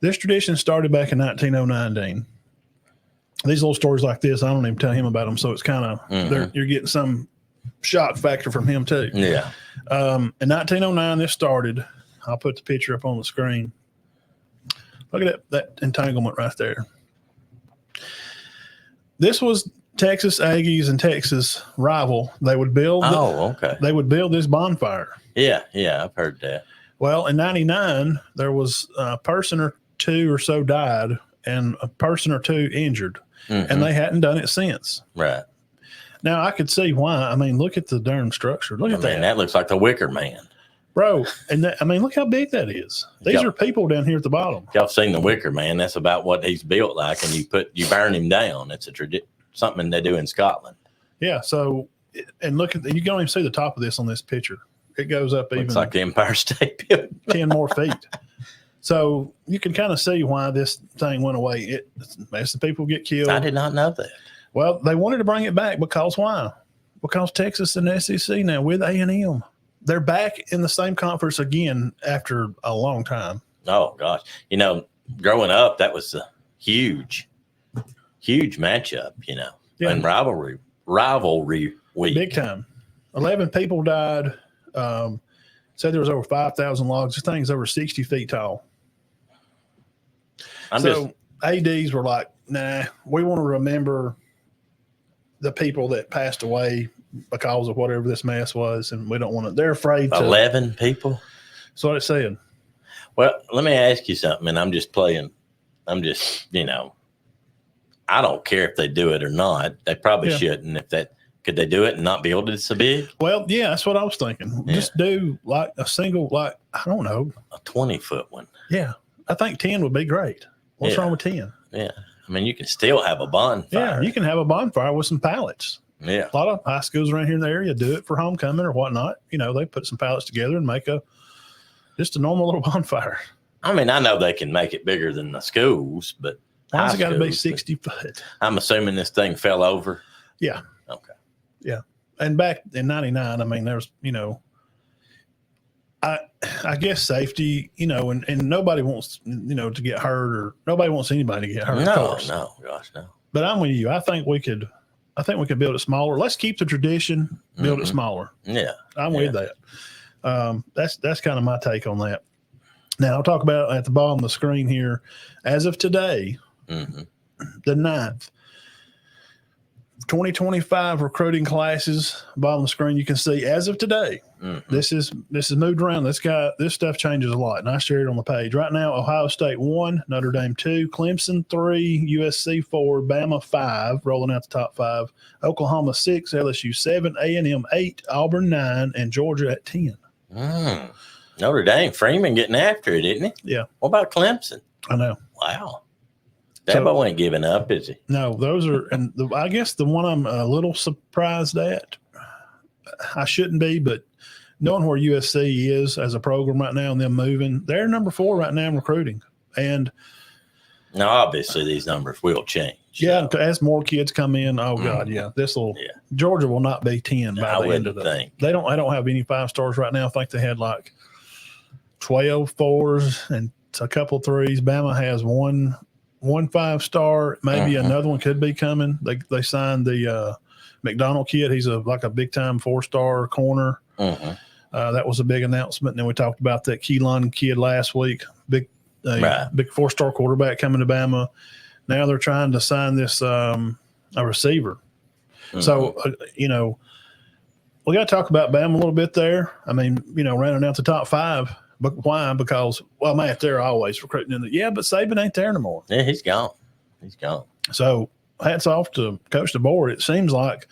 This tradition started back in 1909, Dean. These little stories like this, I don't even tell him about them, so it's kind of you're getting some shock factor from him too. Yeah. In 1909, this started. I'll put the picture up on the screen. Look at that entanglement right there. This was Texas Aggies and Texas rival. They would build. They would build this bonfire. Yeah, I've heard that. Well, in 99, there was a person or two or so died and a person or two injured, and they hadn't done it since. Right. Now, I could see why. I mean, look at the darn structure. Look at that. That looks like the Wicker Man. Bro, and look how big that is. These are people down here at the bottom. Y'all seen the Wicker Man? That's about what he's built like, and you burn him down. It's something they do in Scotland. Yeah, so, and look at you can even see the top of this on this picture. It goes up Looks even like the Empire State Building. 10 more feet. So you can kind of see why this thing went away. It makes the people get killed. I did not know that. Well, they wanted to bring it back because why? Because Texas and SEC now with A&M. They're back in the same conference again after a long time. Oh, gosh. Growing up, that was a huge matchup, and rivalry week. Big time. 11 people died. Said there was over 5,000 logs. This thing's over 60 feet tall. ADs were like, nah, we want to remember the people that passed away because of whatever this mess was, and we don't want to. They're afraid. 11 people. That's what it said. Well, let me ask you something, and I'm just, I don't care if they do it or not. They probably shouldn't. Could they do it and not build it so big? Well, yeah, that's what I was thinking. Yeah. Just do like a single, I don't know. A 20-foot one. Yeah. I think 10 would be great. What's wrong with 10? Yeah. I mean, you can still have a bonfire. Yeah, you can have a bonfire with some pallets. Yeah. A lot of high schools around here in the area do it for homecoming or whatnot. They put some pallets together and make just a normal little bonfire. I mean, I know they can make it bigger than the schools, but why's it got to be 60 foot? I'm assuming this thing fell over. Yeah. Okay. Yeah. And back in 99, I mean, there's, I guess safety, and nobody wants, to get hurt, or nobody wants anybody to get hurt. No. But I'm with you. I think we could build it smaller. Let's keep the tradition, build it smaller. Yeah. I'm with that. That's kind of my take on that. Now I'll talk about at the bottom of the screen here, as of today, the 9th, 2025 recruiting classes. Bottom of the screen, you can see as of today. This is moved around. This stuff changes a lot, and I shared it on the page. Right now, Ohio State 1, Notre Dame 2, Clemson 3, USC 4, Bama 5, rolling out the top 5, Oklahoma 6, LSU 7, A&M 8, Auburn 9, and Georgia at 10. Notre Dame, Freeman getting after it, isn't he? Yeah. What about Clemson? I know. Wow. Dabo ain't giving up, is he? No, those are, and I guess the one I'm a little surprised at, I shouldn't be, but knowing where USC is as a program right now and them moving, they're number 4 right now in recruiting. And now, obviously, these numbers will change. Yeah, as more kids come in, God, Georgia will not be 10 by the end of the thing. I don't have any 5-stars right now. I think they had like 12 4s and a couple 3s. Bama has one 5-star. Maybe another one could be coming. They signed the McDonald kid. He's a big time 4-star corner. That was a big announcement. And then we talked about that Keelan kid last week. Big 4-star quarterback coming to Bama. Now they're trying to sign this a receiver. So we got to talk about Bama a little bit there. I mean, rounding out the top 5. But why? Because, Matt, they're always recruiting in but Saban ain't there no more. Yeah, he's gone. So hats off to Coach DeBoer. It seems like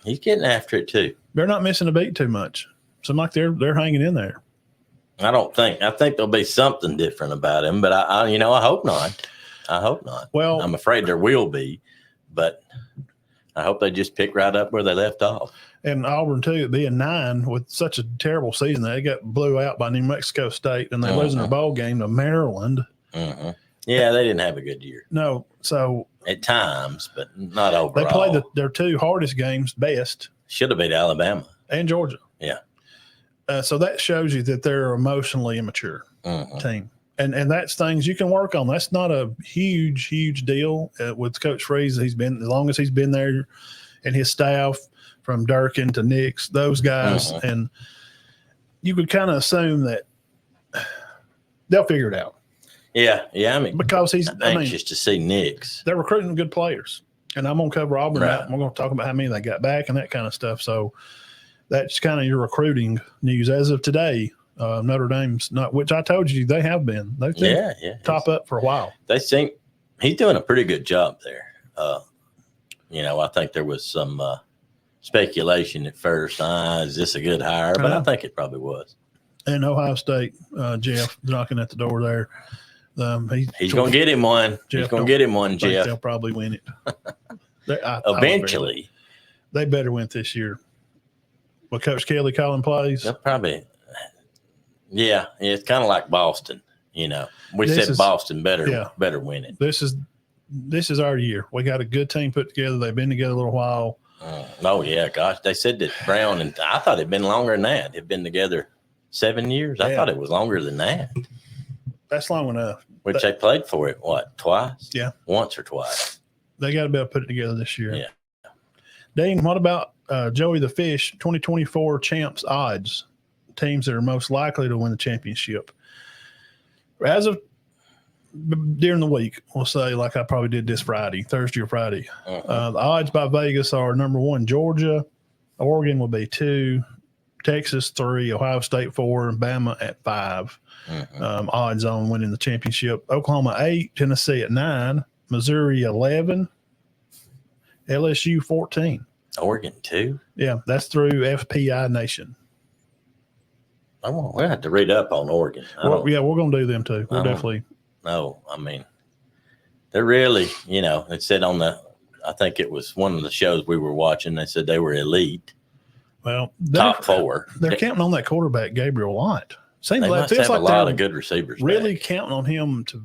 he's getting after it too. They're not missing a beat too much. Seems like they're hanging in there. I think there'll be something different about him, but I hope not. I hope not. Well, I'm afraid there will be, but I hope they just pick right up where they left off. And Auburn, too, being 9 with such a terrible season, they got blew out by New Mexico State, and they're losing their bowl game to Maryland. Yeah, they didn't have a good year. No, so at times, but not overall. They played their 2 hardest games best. Should have beat Alabama and Georgia. Yeah. So that shows you that they're emotionally immature team. And that's things you can work on. That's not a huge deal with Coach Freeze. He's been, as long as he's been there, and his staff from Durkin to Nix, those guys, and you could kind of assume that they'll figure it out. Yeah. I mean, because he's anxious to see Nix. They're recruiting good players, and I'm going to cover Auburn. Right. We're going to talk about how many they got back and that kind of stuff. So that's kind of your recruiting news as of today. Notre Dame's not, which I told you they have been. They've been top up for a while. They think he's doing a pretty good job there. I think there was some speculation at first. Is this a good hire? But I think it probably was. And Ohio State, Jeff knocking at the door there. He's going to get him one. He's going to get him one, Jeff. They'll probably win it. Eventually. They better win this year. Well, Coach Kelly calling plays. They'll probably. Yeah, it's kind of like Boston. We said Boston better win it. This is our year. We got a good team put together. They've been together a little while. Oh yeah, gosh, they said that Brown, and I thought it'd been longer than that. They've been together 7 years. I thought it was longer than that. That's long enough. Which they played for it, twice? Yeah, once or twice. They got to be able to put it together this year. Yeah. Dean, what about Joey the Fish 2024 champs odds? Teams that are most likely to win the championship. As of during the week, we'll say, like I probably did this Thursday or Friday. The odds by Vegas are number 1, Georgia. Oregon will be 2, Texas 3, Ohio State 4, and Bama at 5. Odds on winning the championship. Oklahoma 8, Tennessee at 9, Missouri 11, LSU 14. Oregon 2? Yeah, that's through FPI Nation. We'll have to read up on Oregon. We're going to do them too. We'll definitely. No, I mean, they're really, it said on I think it was one of the shows we were watching, they said they were elite. Well, top 4. They're counting on that quarterback, Gabriel Lott. They must have a lot of good receivers. Really back. Counting on him to,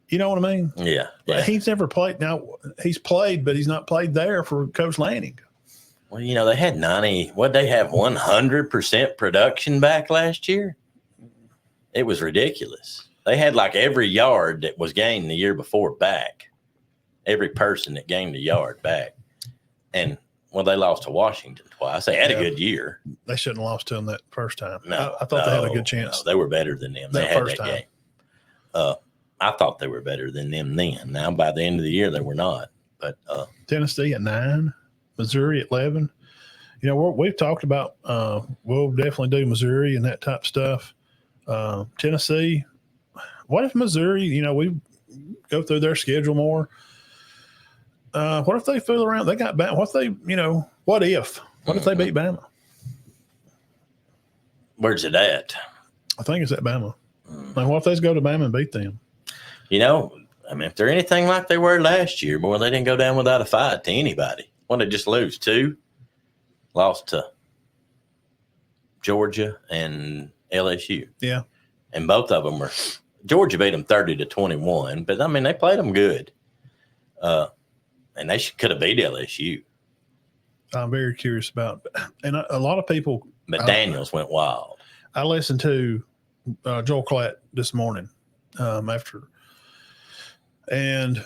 you know what I mean? Yeah. He's never played. Now, he's played, but he's not played there for Coach Lanning. Well, they had 100% production back last year? It was ridiculous. They had like every yard that was gained the year before back. Every person that gained a yard back. And, they lost to Washington twice. They had a good year. They shouldn't have lost to them that first time. No. I thought they had a good chance. No, they were better than them. They had that game. I thought they were better than them then. Now, by the end of the year, they were not. But Tennessee at 9. Missouri at 11. We've talked about we'll definitely do Missouri and that type of stuff. Tennessee, what if Missouri, we go through their schedule more? What if they fool around? They got Bama. What if they beat Bama? Where's it at? I think it's at Bama. Like, what if they just go to Bama and beat them? If they're anything like they were last year, boy, they didn't go down without a fight to anybody. What did they just lose 2? Lost to Georgia and LSU. Yeah. And both of them Georgia beat them 30-21, but they played them good. And they could have beat LSU. I'm very curious about, and a lot of people. But Daniels went wild. I listened to Joel Klatt this morning after, and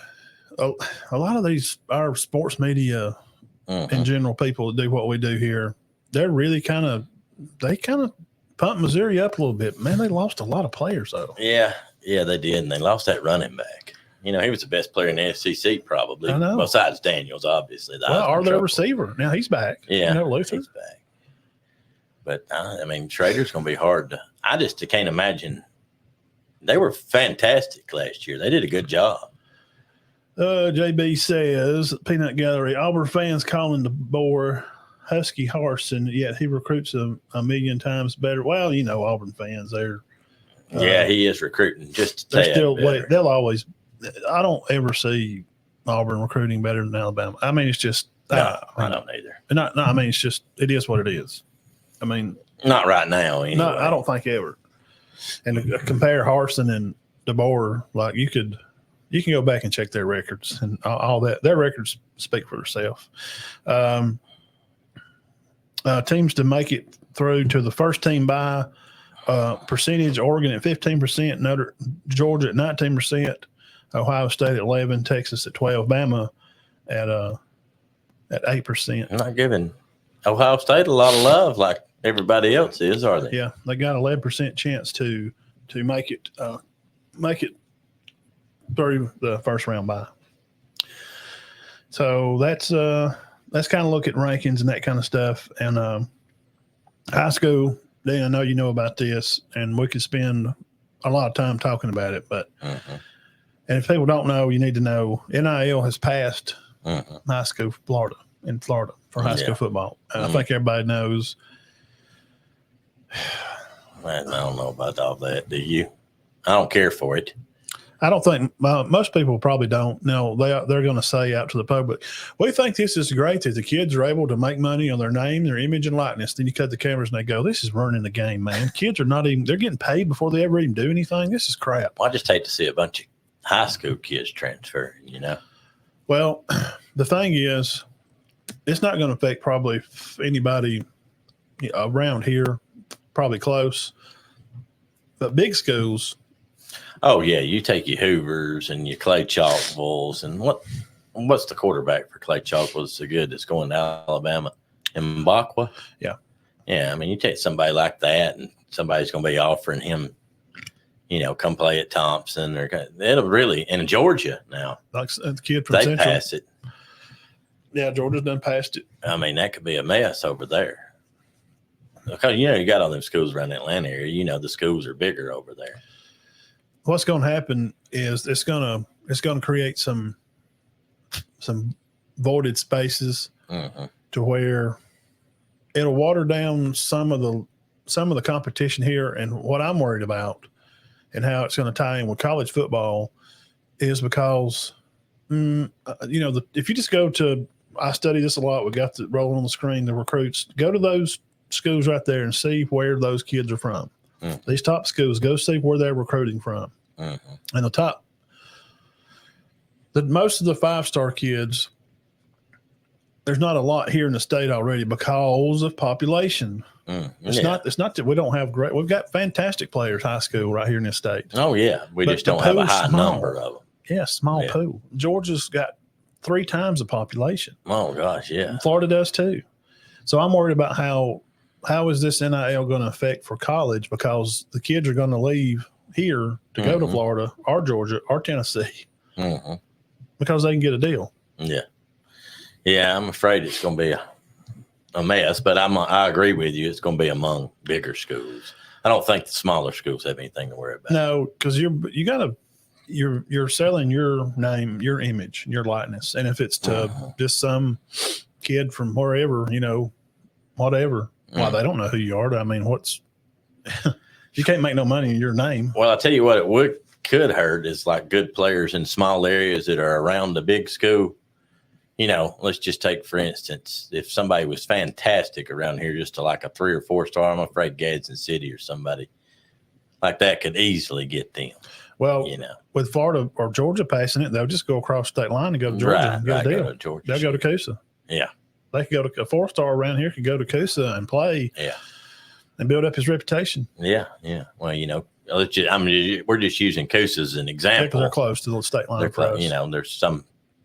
a lot of our sports media in general, people that do what we do here, they're really kind of pumped Missouri up a little bit. Man, they lost a lot of players though. Yeah, they did, and they lost that running back. He was the best player in the SEC probably. I know. Besides Daniels, obviously. Or their receiver. Now he's back. Yeah, Luther. He's back. But, Schrader's going to be hard to – I just can't imagine. They were fantastic last year. They did a good job. JB says, Peanut Gallery, Auburn fans calling the boy Husky Harsin, yet he recruits a million times better. Well, Auburn fans, they're he is recruiting just they're still better. They'll always – I don't ever see Auburn recruiting better than Alabama. It's just I don't either. It's just it is what it is. Not right now. Anyway. No, I don't think ever. And to compare Harsin and DeBoer, like you can go back and check their records and all that. Their records speak for themselves. Teams to make it through to the first team bye percentage, Oregon at 15%, Georgia at 19%, Ohio State at 11%, Texas at 12%, Bama at 8%. I'm not giving Ohio State a lot of love like everybody else is, are they? Yeah, they got 11% chance to make it through the first round bye. So that's kind of look at rankings and that kind of stuff. And high school, Dan, I know you know about this, and we could spend a lot of time talking about it. But and if people don't know, you need to know NIL has passed high school in Florida for high school football. I think everybody knows. Man, I don't know about all that. Do you? I don't care for it. I don't think most people probably don't. No, they're going to say out to the public, we think this is great that the kids are able to make money on their name, their image, and likeness. Then you cut the cameras and they go, this is ruining the game, man. Kids are not even, they're getting paid before they ever even do anything. This is crap. Well, I just hate to see a bunch of high school kids transferring, you know? Well, the thing is, it's not going to affect probably anybody around here, probably close. But big schools. Oh, yeah. You take your Hoovers and your Clay Chalkville's. And what's the quarterback for Clay Chalkville so good that's going to Alabama? Mbakwa? Yeah. Yeah. I mean, you take somebody like that and somebody's going to be offering him, you know, come play at Thompson. It'll really – in Georgia now. Like the kid from Central. They pass it. Yeah, Georgia's done passed it. I mean, that could be a mess over there. Because, you know, you got all them schools around the Atlanta area. You know, the schools are bigger over there. What's going to happen is it's going to create some voided spaces to where it'll water down some of the competition here. And what I'm worried about and how it's going to tie in with college football is because, you know, if you just go to, I study this a lot. We got the rolling on the screen, the recruits, go to those schools right there and see where those kids are from. These top schools, go see where they're recruiting from. And most of the 5-star kids, there's not a lot here in the state already because of population. It's not that we don't have we've got fantastic players high school right here in this state. Oh yeah. We just don't have a high number of them. Yeah, small pool. Georgia's got 3 times the population. Oh gosh, yeah. And Florida does too. So I'm worried about how is this NIL going to affect for college, because the kids are going to leave here to go to Florida or Georgia or Tennessee because they can get a deal. Yeah. Yeah, I'm afraid it's going to be a mess, but I agree with you. It's going to be among bigger schools. I don't think the smaller schools have anything to worry about. No, because you're selling your name, your image, your likeness, and if it's to just some kid from wherever, you know, whatever. Well, they don't know who you are. I mean, you can't make no money in your name. Well, I'll tell you what, could hurt is like good players in small areas that are around the big school. You know, let's just take, for instance, if somebody was fantastic around here, just to like a 3 or 4-star, I'm afraid Gadsden City or somebody like that could easily get them. Well, you know, with Florida or Georgia passing it, they'll just go across the state line and go to Georgia and get a deal. They'll go to Coosa. Yeah. They could go to a 4-star around here, could go to Coosa and play. Yeah. And build up his reputation. Yeah, yeah. Well, you know, we're just using Coosa as an example. Because they're close to the state line. You know, there's some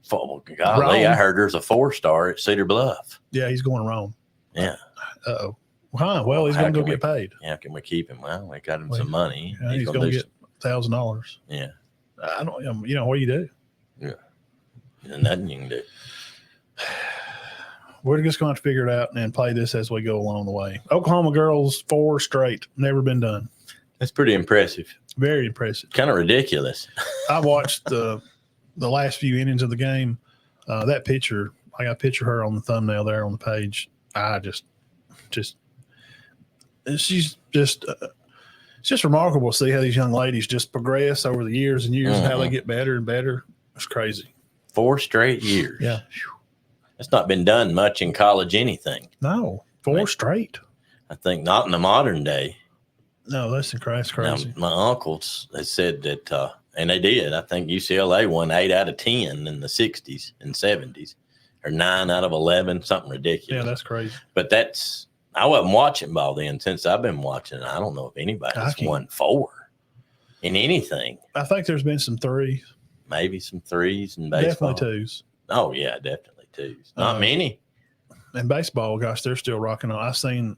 golly, I heard there's a 4-star at Cedar Bluff. Yeah, he's going wrong. Yeah. Uh-oh. Why? Well, he's going to go get paid. Yeah, can we keep him? Well, we got him some money. Yeah, he's going to get $1,000. Yeah. I don't, you know, what do you do? Yeah. There's nothing you can do. We're just going to have to figure it out and play this as we go along the way. Oklahoma girls 4 straight, never been done. That's pretty impressive. Very impressive. Kind of ridiculous. I watched the last few innings of the game. That picture, I got a picture of her on the thumbnail there on the page. I just she's just it's just remarkable to see how these young ladies just progress over the years and years and how they get better and better. It's crazy. 4 straight years. Yeah. It's not been done much in college anything. No, 4 straight. I think not in the modern day. No, that's crazy. Now, my uncles has said that, and they did. I think UCLA won 8 out of 10 in the 60s and 70s, or 9 out of 11, something ridiculous. Yeah, that's crazy. But that's I wasn't watching ball then. Since I've been watching, I don't know if anybody's won 4 in anything. I think there's been some 3s. Maybe some 3s in baseball. Definitely 2s. Oh, yeah, definitely 2s. Not many. In baseball, gosh, they're still rocking on. I've seen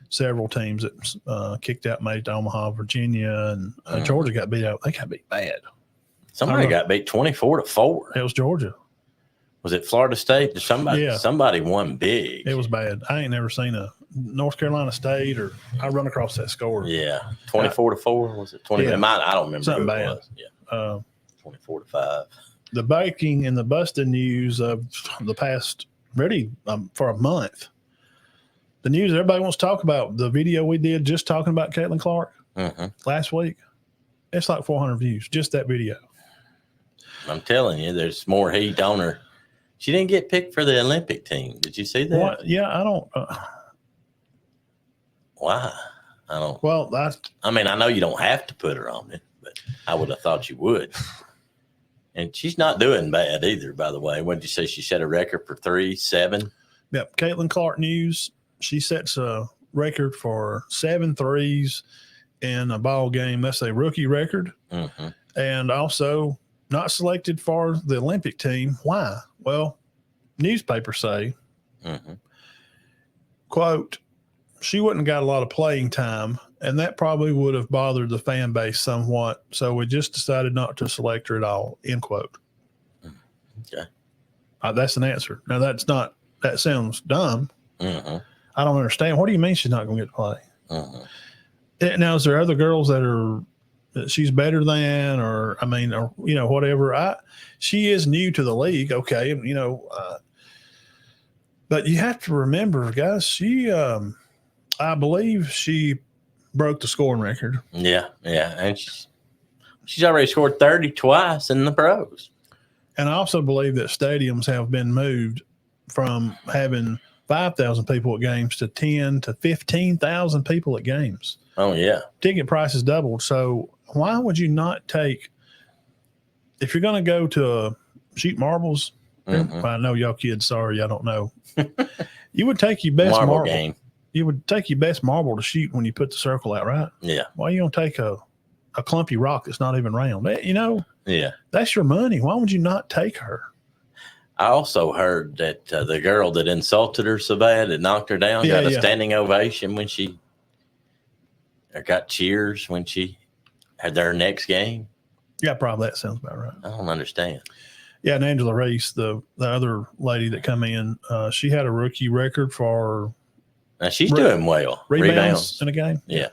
several teams that kicked out, made to Omaha, Virginia, and Georgia got beat out. They got beat bad. Somebody got beat 24-4. It was Georgia. Was it Florida State? Somebody won big. It was bad. I ain't never seen a North Carolina State I run across that score. Yeah, 24-4. Was it 20? Yeah. I don't remember. Something bad. It was. Yeah, 24-5. The breaking and the busted news of the past, really for a month. The news everybody wants to talk about, the video we did just talking about Caitlin Clark last week. It's like 400 views, just that video. I'm telling you, there's more heat on her. She didn't get picked for the Olympic team. Did you see that? What? Yeah, I don't. Why? I don't. Well, I mean, I know you don't have to put her on it, but I would have thought you would. And she's not doing bad either, by the way. What did you say? She set a record for 3-7? Yep. Caitlin Clark news. She sets a record for 7 threes in a ball game. That's a rookie record. And also not selected for the Olympic team. Why? Well, newspapers say, quote, she wouldn't got a lot of playing time, and that probably would have bothered the fan base somewhat. So we just decided not to select her at all, end quote. Okay. That's an answer. Now, that sounds dumb. I don't understand. What do you mean she's not going to get to play? Now, is there other girls that she's better than, or whatever? She is new to the league, okay, but you have to remember, guys, she, I believe she broke the scoring record. Yeah, and she's already scored 30 twice in the pros. And I also believe that stadiums have been moved from having 5,000 people at games to 10 to 15,000 people at games. Oh, yeah. Ticket prices doubled. So why would you not take, if you're going to go to shoot marbles, I know y'all kids, sorry, I don't know. You would take your best marble game. You would take your best marble to shoot when you put the circle out, right? Yeah. Why are you going to take a clumpy rock that's not even round? Yeah. That's your money. Why would you not take her? I also heard that the girl that insulted her so bad, that knocked her down, got a standing ovation when she got cheers when she had their next game. Yeah, probably that sounds about right. I don't understand. Yeah, and Angela Reese, the other lady that come in, she had a rookie record for. Now she's doing well. Rebounds in a game. Yeah.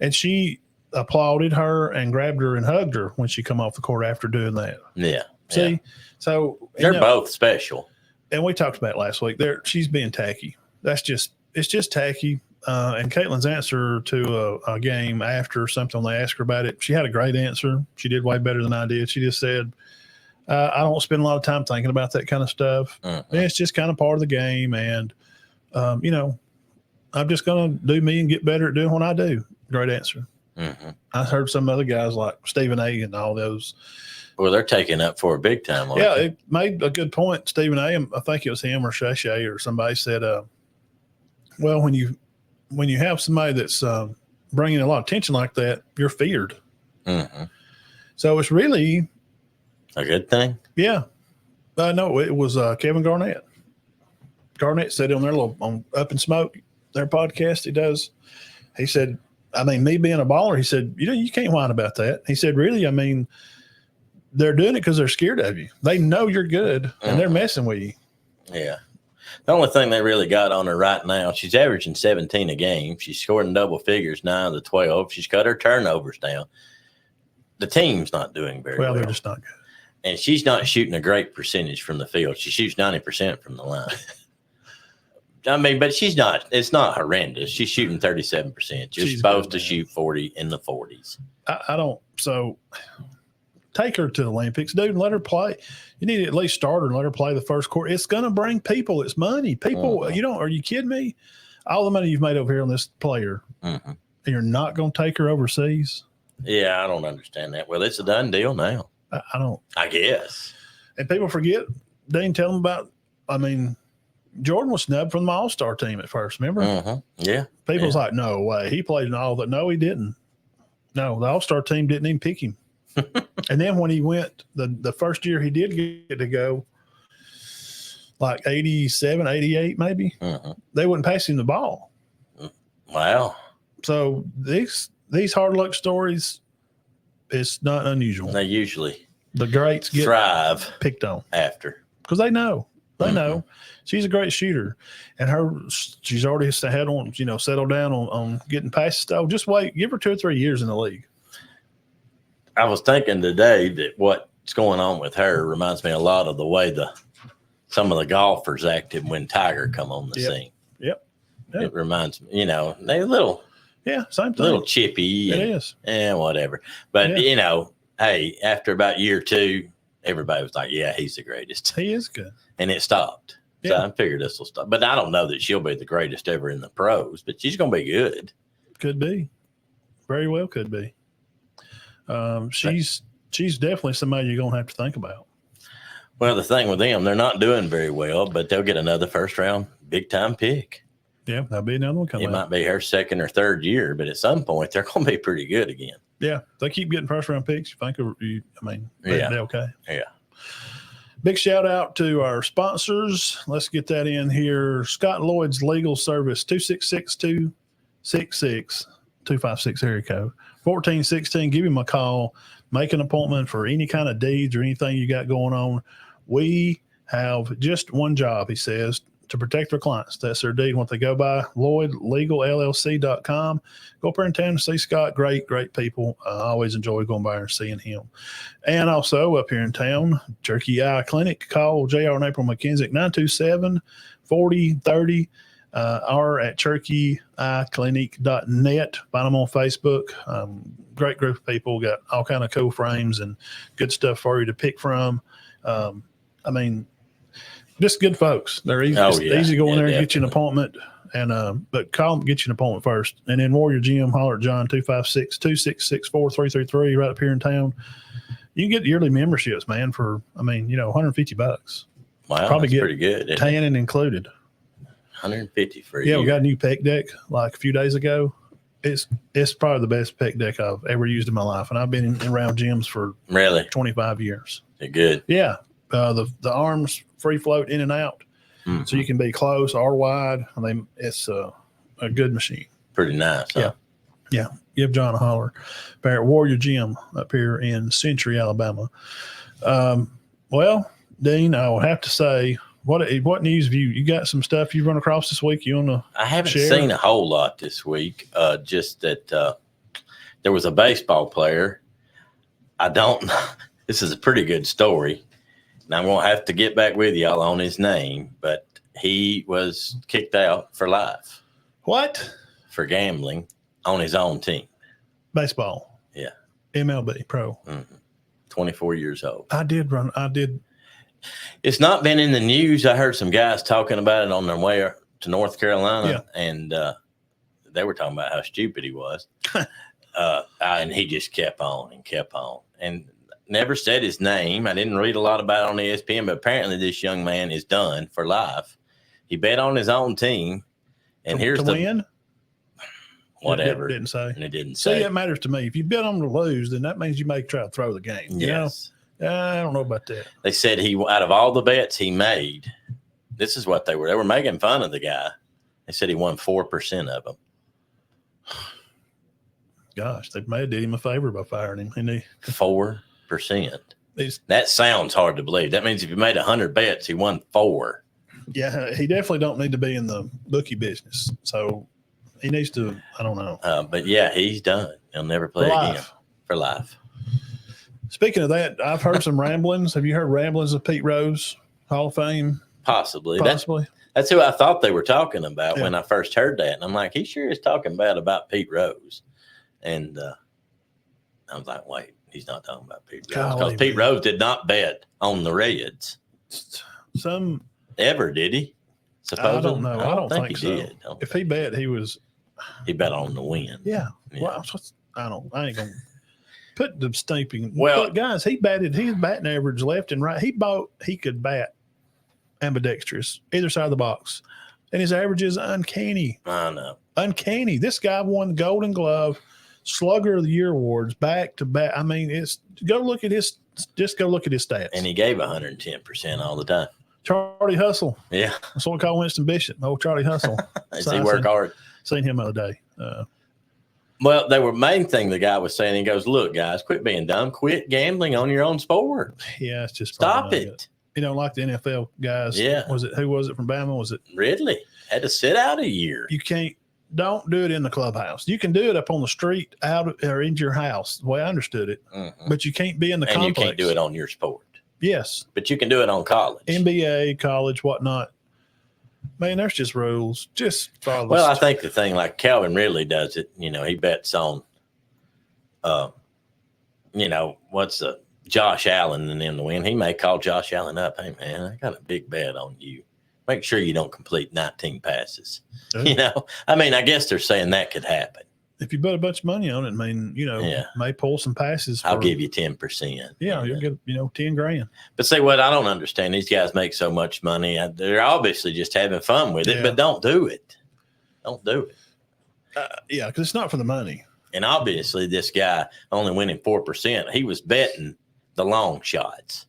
And she applauded her and grabbed her and hugged her when she come off the court after doing that. Yeah. See, so they're both special. And we talked about it last week. She's being tacky. It's just tacky. And Caitlin's answer to a game after something they asked her about it, she had a great answer. She did way better than I did. She just said, I don't spend a lot of time thinking about that kind of stuff. It's just kind of part of the game. And, I'm just going to do me and get better at doing what I do. Great answer. I heard some other guys like Stephen A. and all those. Well, they're taking up for a big time. Yeah, it made a good point. Stephen A., I think it was him or Shay or somebody said, well, when you have somebody that's bringing a lot of attention like that, you're feared. So it's really a good thing. Yeah. No, it was Kevin Garnett. Garnett said on their on Up in Smoke, their podcast he does, he said, me being a baller, he said, you can't whine about that. He said, really, they're doing it because they're scared of you. They know you're good, and they're messing with you. Yeah. The only thing they really got on her right now, she's averaging 17 a game. She's scored in double figures 9 of the 12. She's cut her turnovers down. The team's not doing very well. They're just not good. And she's not shooting a great percentage from the field. She shoots 90% from the line. But it's not horrendous. She's shooting 37%. You're supposed to shoot 40 in the 40s. I don't. So take her to the Olympics, dude, and let her play. You need to at least start her and let her play the first quarter. It's going to bring people. It's money. People, are you kidding me? All the money you've made over here on this player, and you're not going to take her overseas? Yeah, I don't understand that. Well, it's a done deal now. I don't. I guess. And people forget. They didn't tell them about, Jordan was snubbed from the All-Star team at first, remember? Mm-hmm. Yeah. People was like, no way. He played in all that. No, he didn't. No, the All-Star team didn't even pick him. And then when he went, the first year he did get to go, like 87, 88 maybe, they wouldn't pass him the ball. Wow. So these hard luck stories, it's not unusual. They usually the greats get thrive picked on after because they know. They know she's a great shooter, and she's already had on settled down on getting past stuff. Just wait, give her 2 or 3 years in the league. I was thinking today that what's going on with her reminds me a lot of the way some of the golfers acted when Tiger come on the scene. Yep. It reminds me, they a little. Yeah, same thing. A little chippy. It is. And whatever. But, hey, after about year 2, everybody was like, yeah, he's the greatest. He is good. And it stopped. So I figured this will stop. But I don't know that she'll be the greatest ever in the pros, but she's going to be good. Could be. Very well could be. She's definitely somebody you're going to have to think about. Well, the thing with them, they're not doing very well, but they'll get another first-round big-time pick. Yeah, that'll be another one coming. It might be her second or third year, but at some point they're going to be pretty good again. Yeah, they keep getting first-round picks. You think, they're okay. Yeah. Big shout out to our sponsors. Let's get that in here. Scott Lloyd's Legal Service, 266-266-256 area code 1416. Give him a call. Make an appointment for any kind of deeds or anything you got going on. We have just one job, he says, to protect their clients. That's their deed. What they go by, LloydLegalLLC.com. Go up there in town and see Scott. Great people. I always enjoy going by and seeing him. And also up here in town, Turkey Eye Clinic. Call JR and April McKenzie, 927-4030, or at turkeyeyeclinic.net. Find them on Facebook. Great group of people. Got all kind of cool frames and good stuff for you to pick from. Just good folks. They're easy. Easy to go in there and get you an appointment. And but call them, get you an appointment first. And then Warrior Gym, holler at John 256-266-4333 right up here in town. You can get yearly memberships, man, for $150. Wow, probably that's pretty good. Tanning included. $150 for a year. We got a new pec deck like a few days ago. It's probably the best pec deck I've ever used in my life, and I've been around gyms for 25 years. They're good. Yeah. The arms free float in and out, so you can be close or wide. It's a good machine. Pretty nice. Huh? Yeah. Give John a holler. Barrett Warrior Gym up here in Century, Alabama. Well, Dean, I would have to say, what news have you got? Some stuff you run across this week? You want to? I haven't seen a whole lot this week. Just that there was a baseball player. I don't know. This is a pretty good story. And I'm going to have to get back with y'all on his name, but he was kicked out for life. What? For gambling on his own team. Baseball. Yeah. MLB Pro. 24 years old. I did. It's not been in the news. I heard some guys talking about it on their way to North Carolina, and they were talking about how stupid he was. And he just kept on and kept on. And never said his name. I didn't read a lot about it on ESPN, but apparently this young man is done for life. He bet on his own team, and here's the win. Whatever. It didn't say. And it didn't say. See, that matters to me. If you bet on them to lose, then that means you may try to throw the game. Yes. I don't know about that. They said out of all the bets he made, this is what they were making fun of the guy. They said he won 4% of them. Gosh, they may have did him a favor by firing him. 4%. That sounds hard to believe. That means if you made 100 bets, he won 4. Yeah, he definitely don't need to be in the bookie business. So he needs to, I don't know. But yeah, he's done. He'll never play again. For life. Speaking of that, I've heard some ramblings. Have you heard ramblings of Pete Rose, Hall of Fame? Possibly. That's who I thought they were talking about when I first heard that. And I'm like, he sure is talking bad about Pete Rose. And I was like, wait, he's not talking about Pete Rose. Because Pete Rose did not bet on the Reds. Ever, did he? I don't know. I don't think he did. If he bet, he bet on the win. Yeah. Well, I ain't going to put the steeping. Well, guys, his batting average left and right. He could bat ambidextrous, either side of the box. And his average is uncanny. I know. Uncanny. This guy won Golden Glove, Slugger of the Year awards back to back. I mean, go look at his stats. And he gave 110% all the time. Charlie Hustle. Yeah. That's what we call Winston Bishop. Oh, Charlie Hustle. He worked hard. Seen him the other day. Well, the main thing the guy was saying, he goes, look, guys, quit being dumb. Quit gambling on your own sport. Yeah, it's just stop it. Like the NFL guys. Yeah. Who was it from Bama? Was it Ridley? Had to sit out a year. Don't do it in the clubhouse. You can do it up on the street, out or in your house, the way I understood it. Mm-hmm. But you can't be in the complex. And you can't do it on your sport. Yes. But you can do it on college. NBA, college, whatnot. Man, there's just rules. Just follow. Well, I think the thing like Calvin Ridley does it, he bets on, Josh Allen and them to win. He may call Josh Allen up. Hey, man, I got a big bet on you. Make sure you don't complete 19 passes. Yeah. I guess they're saying that could happen. If you put a bunch of money on it, may pull some passes. I'll give you 10%. Yeah, you'll get, $10,000. But see what I don't understand, these guys make so much money. They're obviously just having fun with it, but don't do it. Don't do it. Yeah, because it's not for the money. And obviously this guy only winning 4%. He was betting the long shots.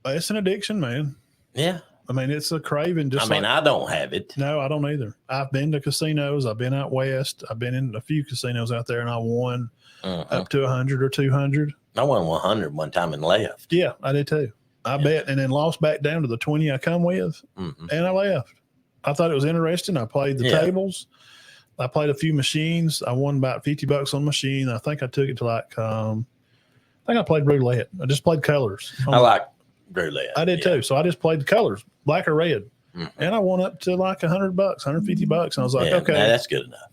It's an addiction, man. Yeah. It's a craving. I don't have it. No, I don't either. I've been to casinos. I've been out west. I've been in a few casinos out there, and I won up to 100 or 200. I won 100 one time and left. Yeah, I did too. I bet, and then lost back down to the 20 I come with, and I left. I thought it was interesting. I played the tables. I played a few machines. I won about $50 on the machine. I think I took it to I played roulette. I just played colors. I like roulette. I did too. So I just played the colors, black or red. And I won up to like $100, $150. And I was like, okay, that's good enough.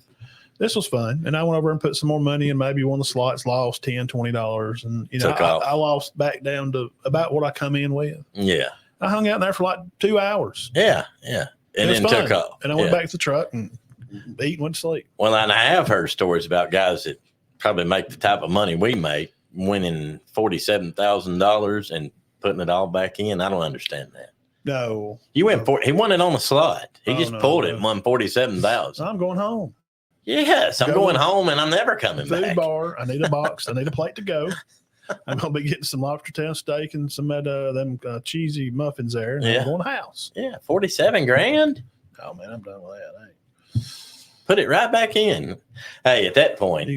This was fun. And I went over and put some more money in, maybe one of the slots, lost $10, $20. And, I lost back down to about what I come in with. Yeah. I hung out there for like 2 hours. Yeah. Yeah. And then took off. And I went back to the truck and ate and went to sleep. Well, and I have heard stories about guys that probably make the type of money we make, winning $47,000 and putting it all back in. I don't understand that. No. He won it on the slot. He pulled it and won $47,000. I'm going home. Yes, I'm going home and I'm never coming back. Food bar. I need a box. I need a plate to go. I'm going to be getting some lobster tail steak and some of them cheesy muffins there. And I'm going to the house. Yeah, $47,000. Oh, man, I'm done with that. Put it right back in. Hey, at that point,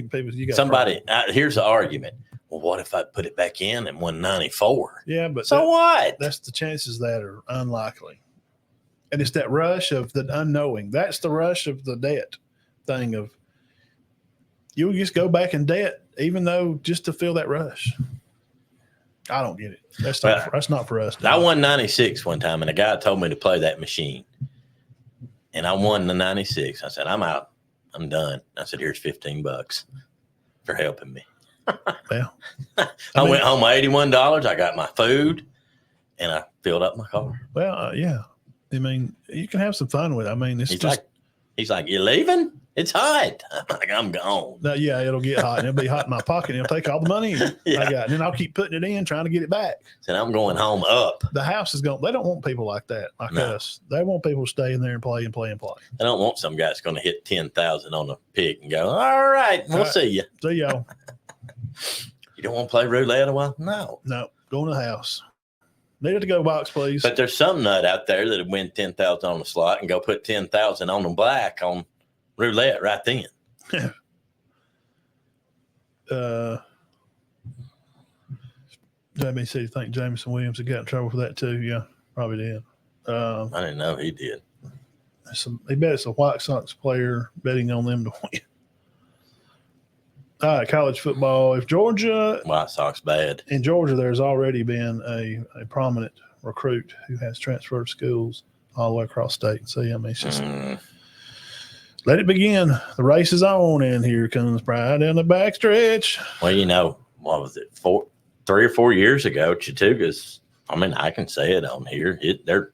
somebody, here's the argument. Well, what if I put it back in and won 94? Yeah, but what? That's the chances that are unlikely. And it's that rush of the unknowing. That's the rush of the debt thing of you'll just go back in debt, even though just to feel that rush. I don't get it. That's not for us. I won 96 one time, and a guy told me to play that machine. And I won the 96. I said, I'm out. I'm done. I said, here's $15 for helping me. Well, I went home with $81. I got my food, and I filled up my car. Well, yeah. You can have some fun with it. He's like, you leaving? It's hot. I'm like, I'm gone. Yeah, it'll get hot, and it'll be hot in my pocket, and it'll take all the money I got, and then I'll keep putting it in, trying to get it back. Said, I'm going home up. The house is going. They don't want people like that, like us. They want people to stay in there and play and play and play. They don't want some guy that's going to hit 10,000 on a pig and go, all right, we'll see you. See y'all. You don't want to play roulette a while? No. Go in the house. Needed to go box, please. But there's some nut out there that would win 10,000 on the slot and go put 10,000 on the black on roulette right then. Let me see. I think Jameson Williams had got in trouble for that too. Yeah, probably did. I didn't know he did. He bet it's a White Sox player betting on them to win. All right, college football. If Georgia, White Sox bad. In Georgia, there's already been a prominent recruit who has transferred schools all the way across state. So, it's just let it begin. The race is on, and here comes Pride down the backstretch. Well, what was it, 3 or 4 years ago, Chattooga's, I can say it on here, their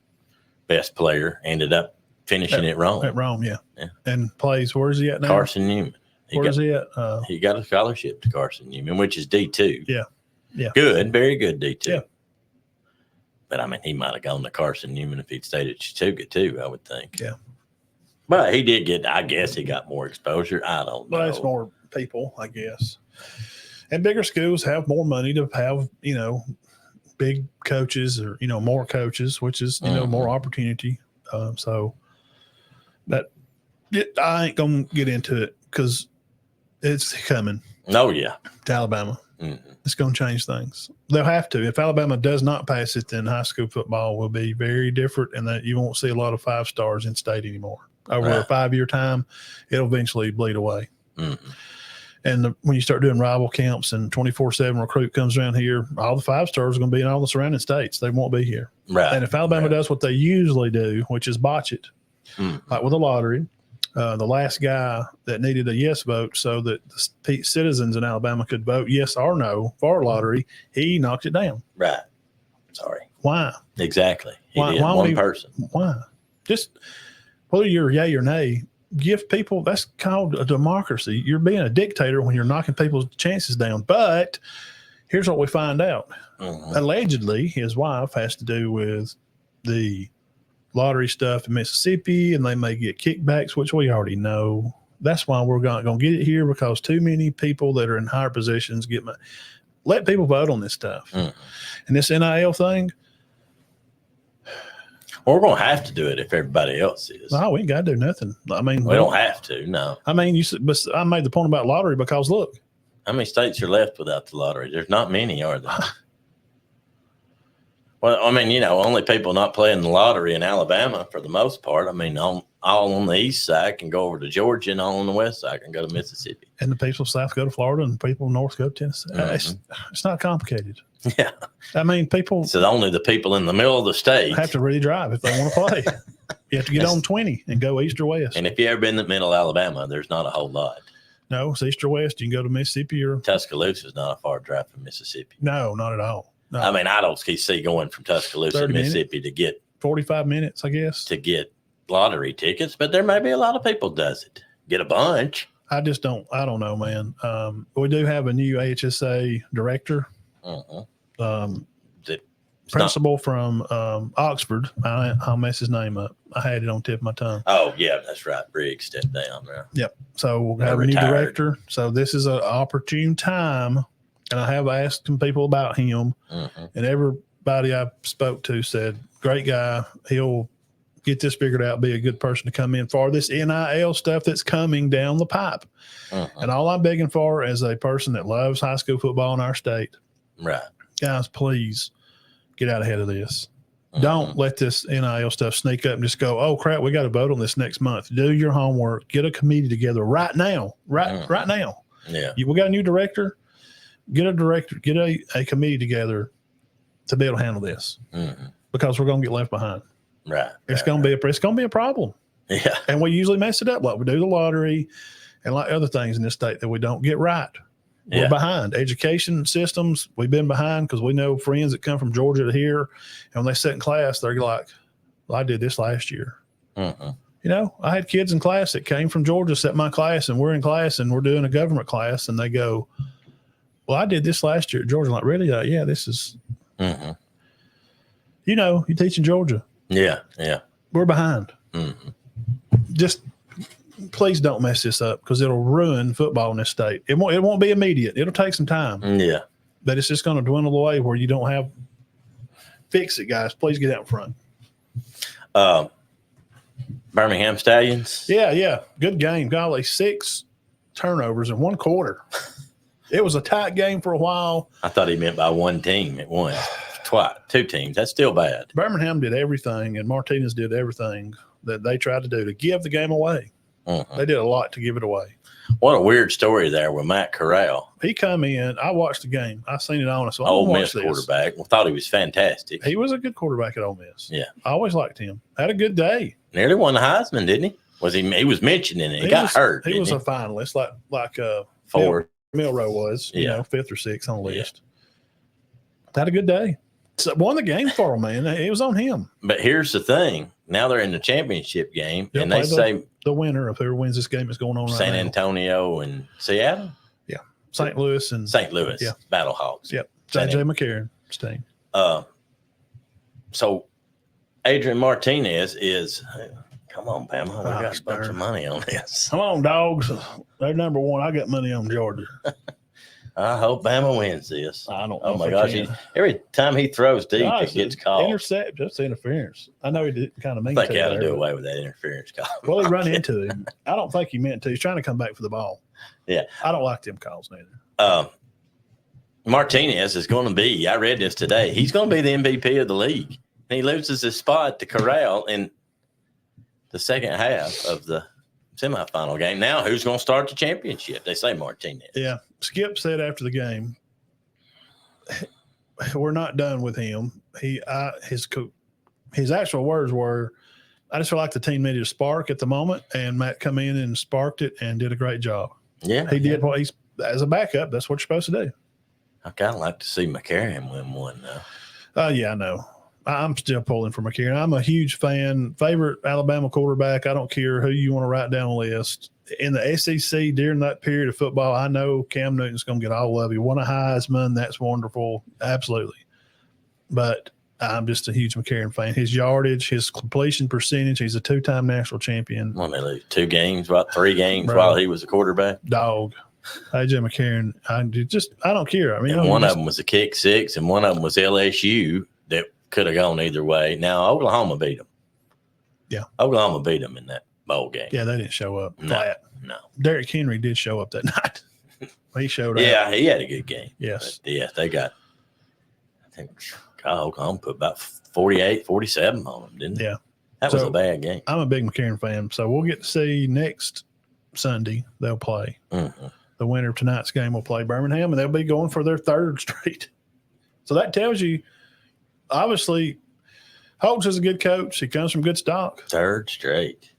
best player ended up finishing at Rome. At Rome, yeah. And plays, where is he at now? Carson Newman. Where is he at? He got a scholarship to Carson Newman, which is D2. Yeah. Good, very good D2. Yeah. But, I mean, he might have gone to Carson Newman if he'd stayed at Chattooga, too, I would think. Yeah. But he did get, I guess he got more exposure. I don't know. But it's more people, I guess. And bigger schools have more money to have, big coaches or, more coaches, which is, more opportunity. So that I ain't going to get into it because it's coming. Oh, yeah. To Alabama. Mm-hmm. It's going to change things. They'll have to. If Alabama does not pass it, then high school football will be very different and that you won't see a lot of 5 stars in state anymore. Over a 5-year time, it'll eventually bleed away. Mm-hmm. And when you start doing rival camps and 24/7 recruit comes around here, all the 5 stars are going to be in all the surrounding states. They won't be here. Right. And if Alabama does what they usually do, which is botch it, like with the lottery, the last guy that needed a yes vote so that the citizens in Alabama could vote yes or no for a lottery, he knocked it down. Right. Sorry. Why? Exactly. Why one person. Why? Just whether you're yay or nay, give people, that's called a democracy. You're being a dictator when you're knocking people's chances down. But here's what we find out. Mm-hmm. Allegedly, his wife has to do with the lottery stuff in Mississippi, and they may get kickbacks, which we already know. That's why we're going to get it here, because too many people that are in higher positions let people vote on this stuff. Mm-hmm. And this NIL thing, well, we're going to have to do it if everybody else is. No, we ain't got to do nothing. I mean, we don't have to, no. I mean, but I made the point about lottery because, look. How many states are left without the lottery? There's not many, are there? Well, I mean, only people not playing the lottery in Alabama for the most part. I mean, all on the east side can go over to Georgia, and all on the west side can go to Mississippi. And the people south go to Florida, and the people north go to Tennessee. Mm-hmm. It's not complicated. Yeah. I mean, people. So only the people in the middle of the state have to really drive if they want to play. You have to get on 20 and go east or west. And if you ever been in the middle of Alabama, there's not a whole lot. No, it's east or west. You can go to Mississippi or Tuscaloosa is not a far drive from Mississippi. No, not at all. No. I mean, I don't see going from Tuscaloosa, Mississippi to get 45 minutes, I guess, to get lottery tickets. But there may be a lot of people does it. Get a bunch. I don't know, man. We do have a new AHSA director. Uh-huh. Principal from Oxford. I'll mess his name up. I had it on the tip of my tongue. Oh, yeah, that's right. Briggs stepped down there. Yep. So we'll have a new director. So this is an opportune time. And I have asked some people about him. Mm-hmm. And everybody I spoke to said, great guy. He'll get this figured out, be a good person to come in for this NIL stuff that's coming down the pipe. Mm-hmm. And all I'm begging for as a person that loves high school football in our state. Right. Guys, please get out ahead of this. Mm-hmm. Don't let this NIL stuff sneak up and just go, oh, crap, we got to vote on this next month. Do your homework. Get a committee together right now. Right now. Yeah. We got a new director. Get a committee together to be able to handle this, because we're going to get left behind. Right. It's going to be a problem. Yeah. And we usually mess it up. Like we do the lottery and like other things in this state that we don't get right. We're behind. Education systems, we've been behind because we know friends that come from Georgia to here, and when they sit in class, they're like, well, I did this last year. Mm-hmm. I had kids in class that came from Georgia, sat in my class, and we're in class and we're doing a government class, and they go, well, I did this last year at Georgia. I'm like, really? Yeah, this is, you're teaching Georgia. Yeah, yeah. We're behind. Mm-hmm. Just please don't mess this up because it'll ruin football in this state. It won't be immediate. It'll take some time. Yeah. But it's just going to dwindle away where you don't have – fix it, guys. Please get out front. Birmingham Stallions. Yeah. Good game. Golly, 6 turnovers in 1 quarter. It was a tight game for a while. I thought he meant by one team at once. Twice, 2 teams. That's still bad. Birmingham did everything, and Martinez did everything that they tried to do to give the game away. Mm-hmm. They did a lot to give it away. What a weird story there with Matt Corral. He come in. I watched the game. I seen it on. So Ole Miss quarterback. Well, thought he was fantastic. He was a good quarterback at Ole Miss. Yeah. I always liked him. Had a good day. Nearly won the Heisman, didn't he? He was mentioning it. He got hurt. He was a finalist, like 4. Milroe was, 5th or 6th on the list. Had a good day. So won the game for him, man. It was on him. But here's the thing. Now they're in the championship game, and they say the winner of whoever wins this game is going on right now. San Antonio and Seattle? Yeah. St. Louis. Yeah. Battlehawks. Yep. J.J. McCarron's team. So Adrian Martinez is. Come on, Bama. We got a bunch of money on this. Come on, dogs. They're number one. I got money on Georgia. I hope Bama wins this. I don't know. Oh, my gosh. Every time he throws deep, it gets called. Intercept, just interference. I know he did kind of mean I think he had to do away with that interference call. Well, he run into him. I don't think he meant to. He's trying to come back for the ball. Yeah. I don't like them calls neither. Martinez is going to be, I read this today, he's going to be the MVP of the league. He loses his spot to Corral in the second half of the semifinal game. Now, who's going to start the championship? They say Martinez. Yeah. Skip said after the game, we're not done with him. His actual words were, I just feel like the team needed a spark at the moment, and Matt come in and sparked it and did a great job. Yeah. He did what he's – as a backup, that's what you're supposed to do. I kind of like to see McCarron win one, though. Yeah, I know. I'm still pulling for McCarron. I'm a huge fan. Favorite Alabama quarterback. I don't care who you want to write down a list. In the SEC during that period of football, I know Cam Newton's going to get all of you. Won a Heisman. That's wonderful. Absolutely. But I'm just a huge McCarron fan. His yardage, his completion percentage, he's a two-time national champion. Well, they lose 2 games, about 3 games while he was a quarterback. Dog. A.J. McCarron. I don't care. I mean, and one of them was a kick six, and one of them was LSU that could have gone either way. Now, Oklahoma beat them. Yeah. Oklahoma beat them in that bowl game. Yeah, they didn't show up flat. No. Derrick Henry did show up that night. He showed up. Yeah, he had a good game. Yes. But yeah, they got, I think, Oklahoma put about 48, 47 on them, didn't they? Yeah. That was a bad game. I'm a big McCarron fan, so we'll get to see next Sunday they'll play. Mm-hmm. The winner of tonight's game will play Birmingham, and they'll be going for their 3rd straight. So that tells you, obviously, Holtz is a good coach. He comes from good stock. 3rd straight.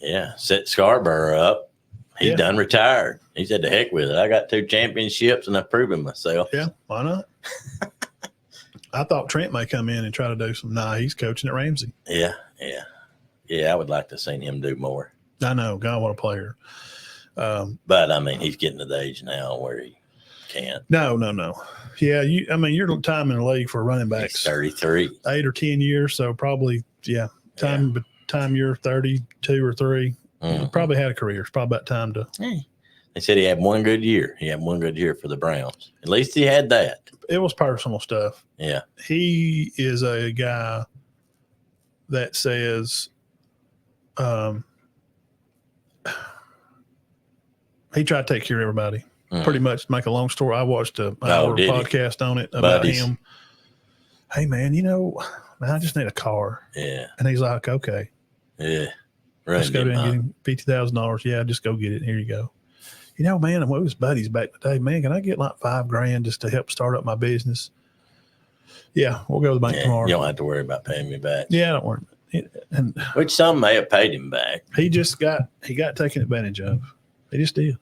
Yeah, set Scarborough up. He's done retired. He said, "The heck with it. I got 2 championships, and I've proven myself." Yeah, why not? I thought Trent may come in and try to do some. Nah, he's coaching at Ramsey. Yeah. I would like to see him do more. I know. God, what a player. But, I mean, he's getting to the age now where he can't. No. Yeah, your time in the league for running backs. He's 33. 8 or 10 years, so probably, time you're 32 or 3. Mm-hmm. Probably had a career. It's probably about time to. They said he had one good year. He had one good year for the Browns. At least he had that. It was personal stuff. Yeah. He is a guy that says he tried to take care of everybody. Mm-hmm. Pretty much, to make a long story, I watched a podcast on it about him. Hey, man, I just need a car. Yeah. And he's like, okay. Yeah. Let's go down and get him $50,000. Yeah, just go get it. Here you go. Man, we was buddies back today. Man, can I get like $5,000 just to help start up my business? Yeah, we'll go to the bank tomorrow. You don't have to worry about paying me back. Yeah, don't worry. Which some may have paid him back. He got taken advantage of. He just did.